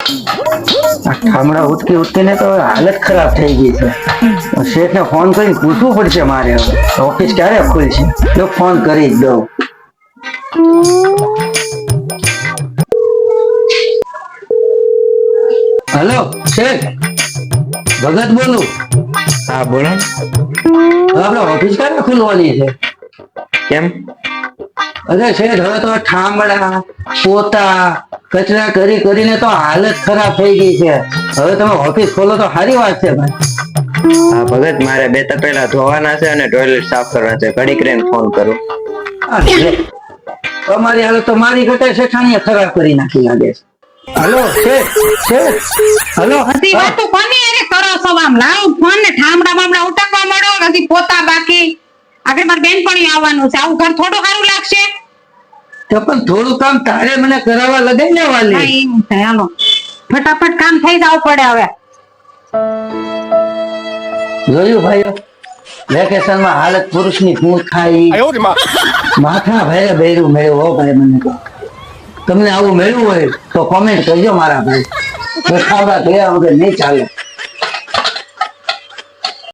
ઠામડા ઉટકી ઉટકીને તો હાલત ખરાબ થઈ ગઈ છે. શેઠને ફોન કરીને પૂછવું પડશે મારે. હવે ઓફિસ ક્યારે ખુલશે? તો ફોન કરી જ દઉં. હેલો શેઠ, ભગત બોલું. હા બોલો. આપણે ઓફિસ ક્યારે ખુલવાની છે? કેમ? અરે શેઠ, હવે તો ઠામડા પોતા કચરા કરી કરીને તો હાલત ખરાબ થઈ ગઈ છે. હવે તમે ઓફિસ ખોલો તો સારી વાત છે ભાઈ. હા ભગત, મારે બે તપેલા ધોવાના છે અને ટોયલેટ સાફ કરવાના છે. ઘડીક રહીને ફોન કરું. આ લે, તમારી હાલત તો મારી ઘટે શેઠાણીએ ખરાબ કરી નાખી લાગે છે. હલો શેઠ, શેઠ, હલો. હજી વાતો કોની અરે કરો છો? આમ લાવ ફોન ને ઠામડા બામડા ઉટકવા મળો. હજી પોતા બાકી. આગળ માર બેનપણી આવવાનું છે. આવું ઘર થોડું સારું લાગશે? તો પણ થોડું કામ તારે મને કરાવવા લગાઈ ને હા, વાલી. એમ છે. હાલો ફટાફટ કામ થઈ જવું પડે હવે. જોયું ભાઈઓ, વેકેશનમાં હાલત પુરુષની શું થાય. માથા ભાઈ બેરું મેળવું હો ભાઈ. મને તો તમને આવું મેળવું હોય તો કોમેન્ટ કરજો મારા ભાઈ. ખાવા ગયા વગર નહીં ચાલે.